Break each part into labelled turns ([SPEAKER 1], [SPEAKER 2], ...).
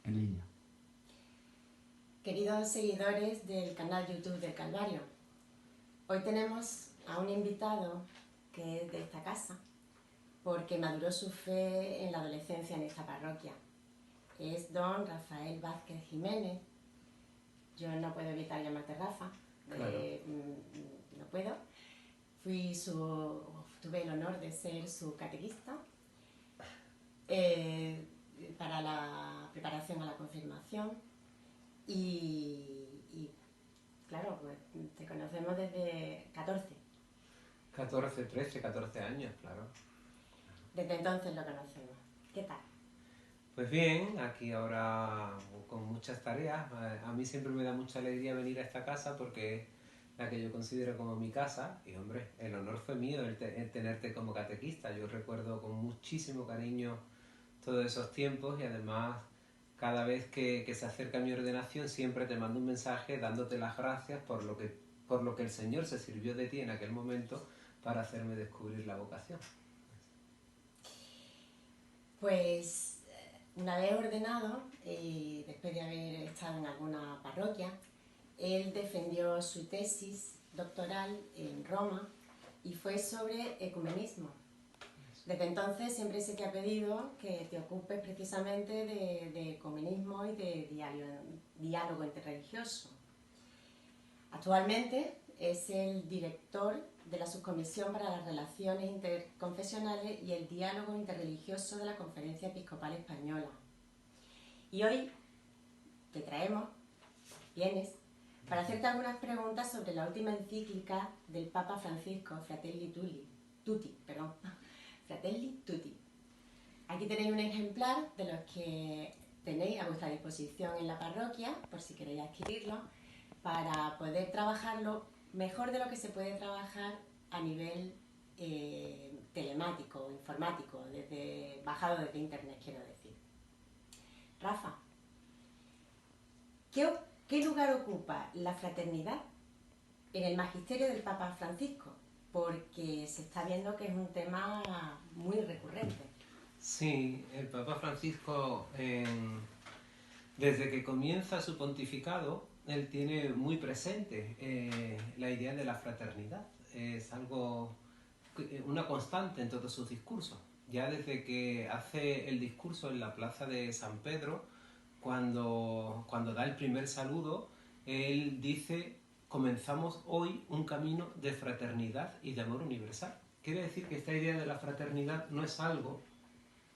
[SPEAKER 1] en línea.
[SPEAKER 2] Queridos seguidores del canal YouTube del Calvario, hoy tenemos a un invitado que es de esta casa porque maduró su fe en la adolescencia en esta parroquia. Es don Rafael Vázquez Jiménez. Yo no puedo evitar llamarte Rafa,
[SPEAKER 3] Claro.
[SPEAKER 2] No puedo. Tuve el honor de ser su catequista para la preparación a la confirmación y claro, pues te conocemos desde
[SPEAKER 3] 14 años, claro.
[SPEAKER 2] Desde entonces lo conocemos. ¿Qué tal?
[SPEAKER 3] Pues bien, aquí ahora con muchas tareas. A mí siempre me da mucha alegría venir a esta casa porque es la que yo considero como mi casa. Y hombre, el honor fue mío el tenerte como catequista. Yo recuerdo con muchísimo cariño todos esos tiempos y además cada vez que se acerca mi ordenación siempre te mando un mensaje dándote las gracias por lo que el Señor se sirvió de ti en aquel momento para hacerme descubrir la vocación.
[SPEAKER 2] Pues una vez ordenado y después de haber estado en alguna parroquia, él defendió su tesis doctoral en Roma y fue sobre ecumenismo. Desde entonces siempre se te ha pedido que te ocupes precisamente de ecumenismo y de diálogo interreligioso. Actualmente es el director de la Subcomisión para las Relaciones Interconfesionales y el Diálogo Interreligioso de la Conferencia Episcopal Española. Y hoy vienes, para hacerte algunas preguntas sobre la última encíclica del Papa Francisco, Fratelli Tutti. Aquí tenéis un ejemplar de los que tenéis a vuestra disposición en la parroquia, por si queréis adquirirlo, para poder trabajarlo mejor de lo que se puede trabajar a nivel telemático, informático, bajado desde internet, quiero decir. Rafa, ¿qué lugar ocupa la fraternidad en el magisterio del Papa Francisco? Porque se está viendo que es un tema muy recurrente.
[SPEAKER 3] Sí, el Papa Francisco, desde que comienza su pontificado, él tiene muy presente la idea de la fraternidad. Es una constante en todos sus discursos. Ya desde que hace el discurso en la plaza de San Pedro, cuando da el primer saludo, él dice: comenzamos hoy un camino de fraternidad y de amor universal. Quiere decir que esta idea de la fraternidad no es algo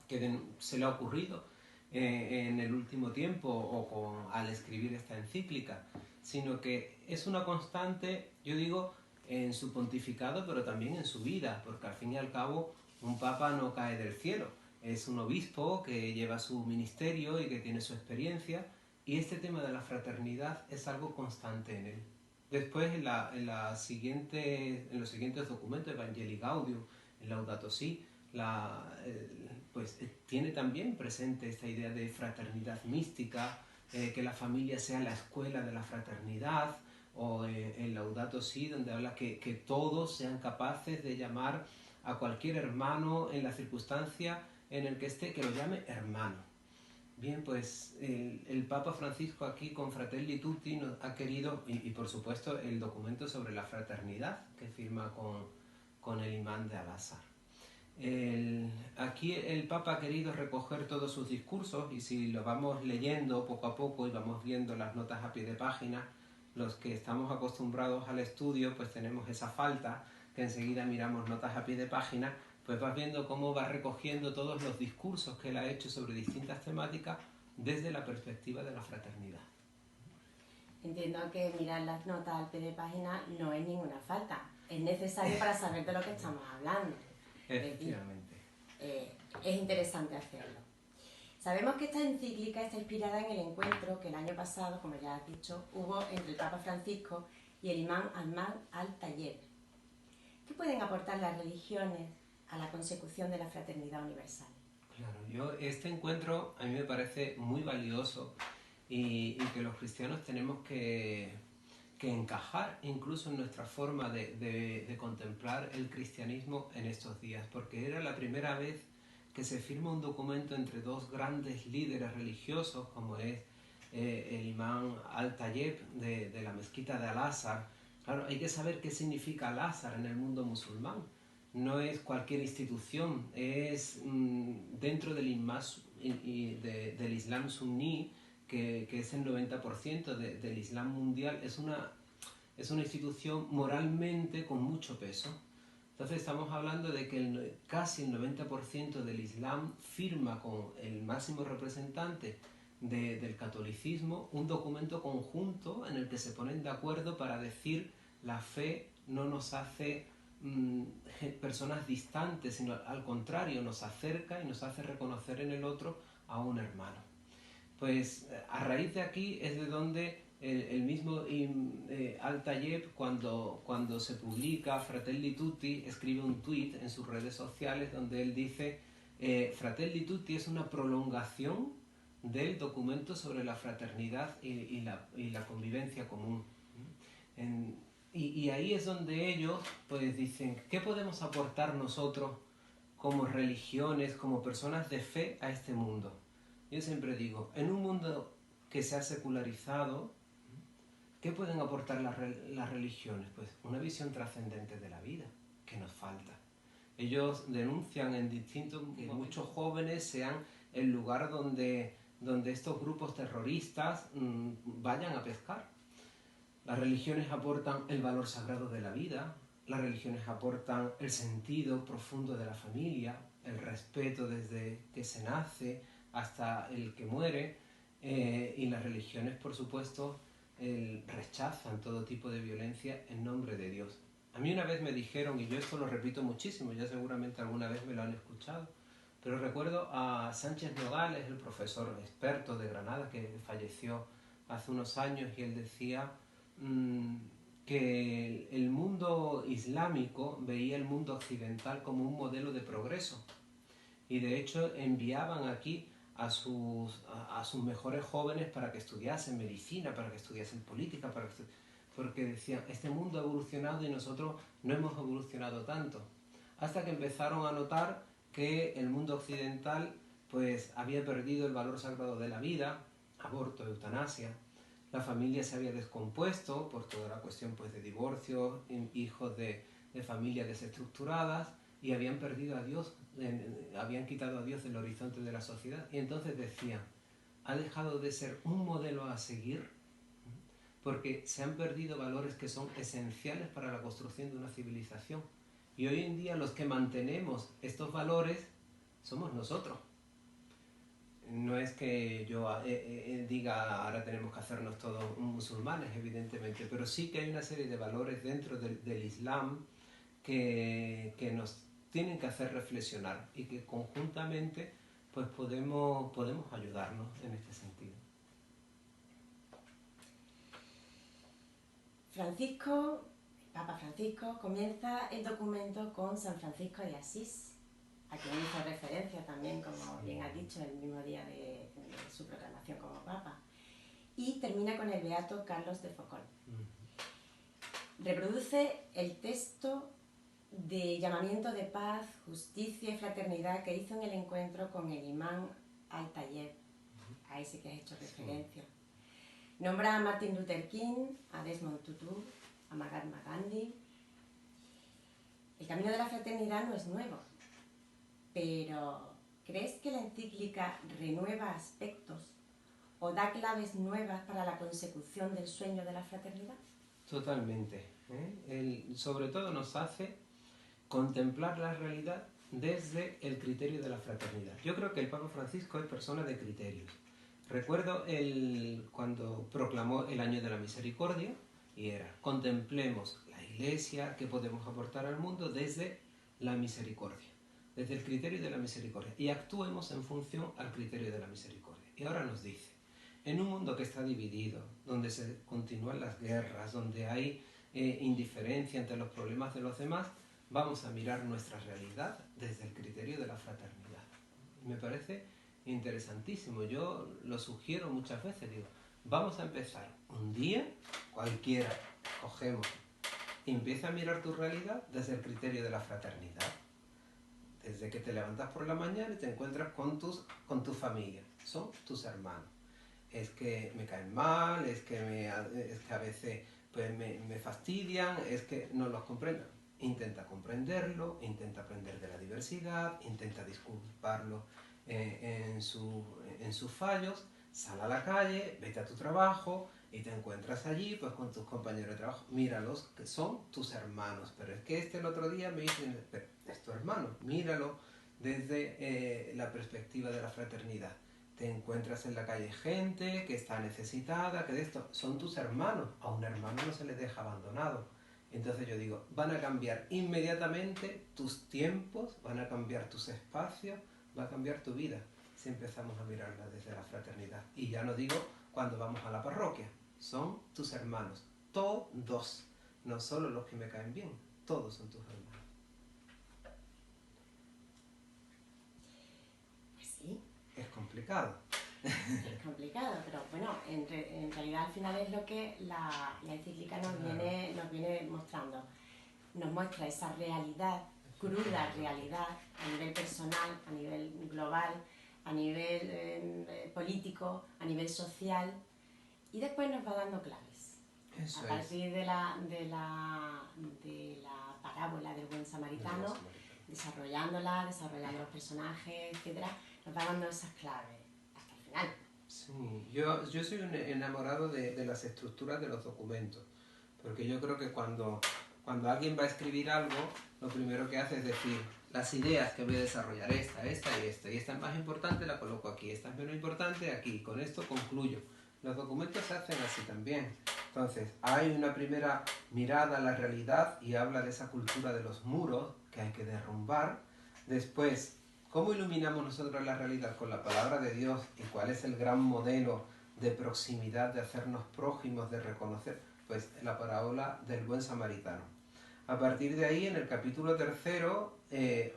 [SPEAKER 3] que se le ha ocurrido en el último tiempo al escribir esta encíclica, sino que es una constante, yo digo, en su pontificado, pero también en su vida, porque al fin y al cabo un papa no cae del cielo, es un obispo que lleva su ministerio y que tiene su experiencia, y este tema de la fraternidad es algo constante en él. Después, en los siguientes documentos, Evangelii Gaudium, en Laudato Si, pues tiene también presente esta idea de fraternidad mística, que la familia sea la escuela de la fraternidad, o en Laudato Si, donde habla que todos sean capaces de llamar a cualquier hermano en la circunstancia en el que esté, que lo llame hermano. Bien, pues el Papa Francisco aquí con Fratelli Tutti nos ha querido, y por supuesto el documento sobre la fraternidad que firma con el imán de Al-Azhar. Aquí el Papa ha querido recoger todos sus discursos, y si lo vamos leyendo poco a poco y vamos viendo las notas a pie de página, los que estamos acostumbrados al estudio pues tenemos esa falta, que enseguida miramos notas a pie de página, pues vas viendo cómo va recogiendo todos los discursos que él ha hecho sobre distintas temáticas desde la perspectiva de la fraternidad.
[SPEAKER 2] Entiendo que mirar las notas al pie de página no es ninguna falta, es necesario para saber de lo que estamos hablando.
[SPEAKER 3] Efectivamente.
[SPEAKER 2] Es interesante hacerlo. Sabemos que esta encíclica está inspirada en el encuentro que el año pasado, como ya has dicho, hubo entre el Papa Francisco y el imán Ahmad al-Tayeb. ¿Qué pueden aportar las religiones a la consecución de la fraternidad universal?
[SPEAKER 3] Claro, este encuentro a mí me parece muy valioso y que los cristianos tenemos que encajar incluso en nuestra forma de contemplar el cristianismo en estos días, porque era la primera vez que se firma un documento entre dos grandes líderes religiosos, como es el imán Al-Tayeb de la mezquita de Al-Azhar. Claro, hay que saber qué significa Al-Azhar en el mundo musulmán. No es cualquier institución, es dentro del del Islam suní, que es el 90% del Islam mundial, es una institución moralmente con mucho peso. Entonces estamos hablando de que casi el 90% del Islam firma con el máximo representante del catolicismo un documento conjunto en el que se ponen de acuerdo para decir la fe no nos hace personas distantes, sino al contrario, nos acerca y nos hace reconocer en el otro a un hermano. Pues a raíz de aquí es de donde el mismo Al-Tayeb, cuando se publica Fratelli Tutti, escribe un tuit en sus redes sociales donde él dice Fratelli Tutti es una prolongación del documento sobre la fraternidad y la convivencia común. Y ahí es donde ellos pues dicen, ¿qué podemos aportar nosotros como religiones, como personas de fe a este mundo? Yo siempre digo, en un mundo que se ha secularizado, ¿qué pueden aportar las religiones? Pues una visión trascendente de la vida, que nos falta. Ellos denuncian en distintos que muchos jóvenes sean el lugar donde estos grupos terroristas vayan a pescar. Las religiones aportan el valor sagrado de la vida, las religiones aportan el sentido profundo de la familia, el respeto desde que se nace hasta el que muere, y las religiones, por supuesto, rechazan todo tipo de violencia en nombre de Dios. A mí una vez me dijeron, y yo esto lo repito muchísimo, ya seguramente alguna vez me lo han escuchado, pero recuerdo a Sánchez Nogales, el profesor experto de Granada, que falleció hace unos años, y él decía que el mundo islámico veía el mundo occidental como un modelo de progreso, y de hecho enviaban aquí a sus mejores jóvenes para que estudiasen medicina, para que estudiasen política, porque decían, este mundo ha evolucionado y nosotros no hemos evolucionado tanto. Hasta que empezaron a notar que el mundo occidental pues había perdido el valor sagrado de la vida, aborto, eutanasia, la familia se había descompuesto por toda la cuestión pues de divorcio, hijos de familias desestructuradas, y habían perdido a Dios, habían quitado a Dios del horizonte de la sociedad. Y entonces decían, ha dejado de ser un modelo a seguir porque se han perdido valores que son esenciales para la construcción de una civilización. Y hoy en día los que mantenemos estos valores somos nosotros. No es que yo diga ahora tenemos que hacernos todos musulmanes, evidentemente, pero sí que hay una serie de valores dentro del Islam que nos tienen que hacer reflexionar y que conjuntamente pues podemos ayudarnos en este sentido.
[SPEAKER 2] Papa Francisco comienza el documento con San Francisco de Asís, a quien hizo referencia también, como bien ha dicho, el mismo día de su proclamación como Papa, y termina con el beato Carlos de Foucauld. Reproduce el texto de llamamiento de paz, justicia y fraternidad que hizo en el encuentro con el imán Al-Tayeb, a ese que has hecho referencia. Nombra a Martin Luther King, a Desmond Tutu, a Mahatma Gandhi. El camino de la fraternidad no es nuevo, pero ¿crees que la encíclica renueva aspectos o da claves nuevas para la consecución del sueño de la fraternidad?
[SPEAKER 3] Totalmente. Sobre todo nos hace contemplar la realidad desde el criterio de la fraternidad. Yo creo que el Papa Francisco es persona de criterios. Recuerdo cuando proclamó el año de la misericordia, y era, contemplemos la Iglesia, qué podemos aportar al mundo desde la misericordia, desde el criterio de la misericordia, y actuemos en función al criterio de la misericordia. Y ahora nos dice, en un mundo que está dividido, donde se continúan las guerras, donde hay indiferencia ante los problemas de los demás, vamos a mirar nuestra realidad desde el criterio de la fraternidad. Me parece interesantísimo. Yo lo sugiero muchas veces. Digo, vamos a empezar un día, cualquiera, cogemos, y empieza a mirar tu realidad desde el criterio de la fraternidad. desde que te levantas por la mañana y te encuentras con tu familia, son tus hermanos. Es que me caen mal, es que a veces pues me fastidian, es que no los comprendo. Intenta comprenderlo, intenta aprender de la diversidad, intenta disculparlo en sus fallos, sal a la calle, vete a tu trabajo y te encuentras allí pues con tus compañeros de trabajo. Míralos, que son tus hermanos, pero es que el otro día me dicen, es tu hermano, míralo desde la perspectiva de la fraternidad. Te encuentras en la calle gente que está necesitada, que de esto son tus hermanos. A un hermano no se le deja abandonado. Entonces yo digo, van a cambiar inmediatamente tus tiempos, van a cambiar tus espacios, va a cambiar tu vida si empezamos a mirarla desde la fraternidad. Y ya no digo cuando vamos a la parroquia, son tus hermanos, todos, no solo los que me caen bien, todos son tus hermanos.
[SPEAKER 2] Pues sí.
[SPEAKER 3] Es complicado.
[SPEAKER 2] Es complicado, pero bueno, en realidad al final es lo que la encíclica nos viene mostrando. Nos muestra esa realidad, cruda realidad, a nivel personal, a nivel global, a nivel político, a nivel social, y después nos va dando claves.
[SPEAKER 3] Eso
[SPEAKER 2] a partir de la parábola del buen samaritano, desarrollando los personajes, etcétera, nos va dando esas claves hasta el final.
[SPEAKER 3] Sí, yo soy un enamorado de las estructuras de los documentos, porque yo creo que cuando alguien va a escribir algo, lo primero que hace es decir, las ideas que voy a desarrollar, esta y esta es más importante, la coloco aquí, esta es menos importante, aquí, con esto concluyo. Los documentos se hacen así también. Entonces, hay una primera mirada a la realidad y habla de esa cultura de los muros que hay que derrumbar. Después, ¿cómo iluminamos nosotros la realidad? Con la palabra de Dios. ¿Y cuál es el gran modelo de proximidad, de hacernos prójimos, de reconocer? Pues la parábola del buen samaritano. A partir de ahí, en el capítulo 3,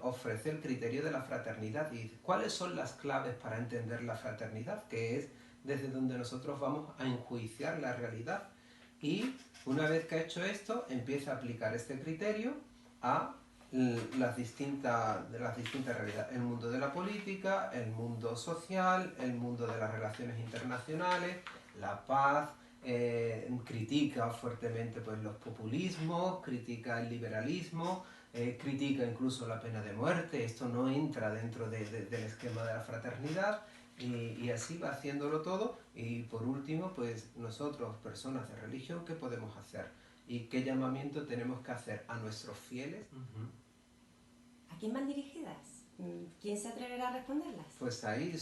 [SPEAKER 3] ofrece el criterio de la fraternidad y dice, ¿cuáles son las claves para entender la fraternidad? Que es desde donde nosotros vamos a enjuiciar la realidad. Y una vez que ha hecho esto, empieza a aplicar este criterio a las distintas realidades. El mundo de la política, el mundo social, el mundo de las relaciones internacionales, la paz, critica fuertemente pues, los populismos, critica el liberalismo, critica incluso la pena de muerte. Esto no entra dentro del esquema de la fraternidad. Y así va haciéndolo todo. Y por último, pues nosotros, personas de religión, ¿qué podemos hacer? ¿Y qué llamamiento tenemos que hacer a nuestros fieles?
[SPEAKER 2] ¿A quién van dirigidas? ¿Quién se atreverá a responderlas?
[SPEAKER 3] Pues ahí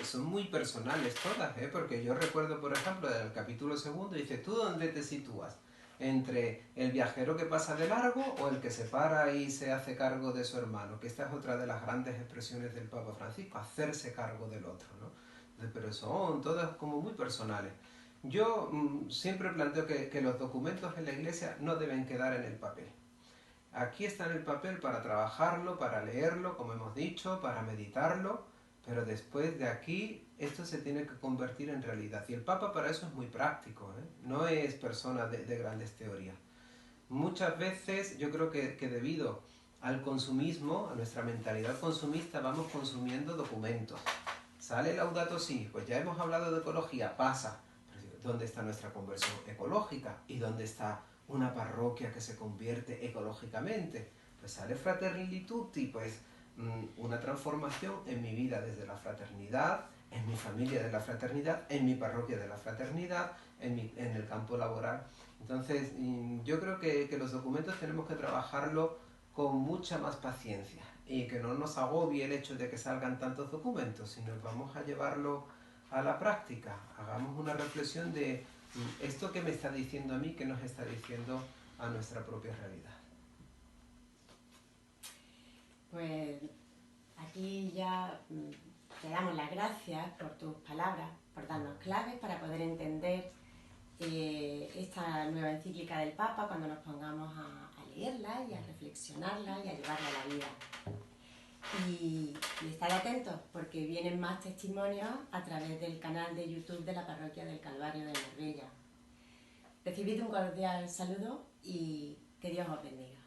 [SPEAKER 3] son muy personales todas, porque yo recuerdo, por ejemplo, del capítulo 2, dice, ¿tú dónde te sitúas? ¿Entre el viajero que pasa de largo o el que se para y se hace cargo de su hermano? Que esta es otra de las grandes expresiones del Papa Francisco, hacerse cargo del otro, ¿no? Pero son todas como muy personales. Yo siempre planteo que los documentos en la Iglesia no deben quedar en el papel. Aquí está en el papel para trabajarlo, para leerlo, como hemos dicho, para meditarlo, pero después de aquí esto se tiene que convertir en realidad. Y el Papa para eso es muy práctico, no es persona de grandes teorías. Muchas veces yo creo que debido al consumismo, a nuestra mentalidad consumista, vamos consumiendo documentos. Sale Laudato Si, pues ya hemos hablado de ecología, pasa. ¿Dónde está nuestra conversión ecológica? ¿Y dónde está una parroquia que se convierte ecológicamente? Pues sale Fratelli Tutti, pues una transformación en mi vida desde la fraternidad, en mi familia de la fraternidad, en mi parroquia de la fraternidad, en el campo laboral. Entonces, yo creo que los documentos tenemos que trabajarlo con mucha más paciencia y que no nos agobie el hecho de que salgan tantos documentos, sino que vamos a llevarlo a la práctica. Hagamos una reflexión de esto que me está diciendo a mí, que nos está diciendo a nuestra propia realidad.
[SPEAKER 2] Pues aquí ya te damos las gracias por tus palabras, por darnos claves para poder entender esta nueva encíclica del Papa cuando nos pongamos a leerla y a reflexionarla y a llevarla a la vida. Y estar atentos porque vienen más testimonios a través del canal de YouTube de la Parroquia del Calvario de Marbella. Recibid un cordial saludo y que Dios os bendiga.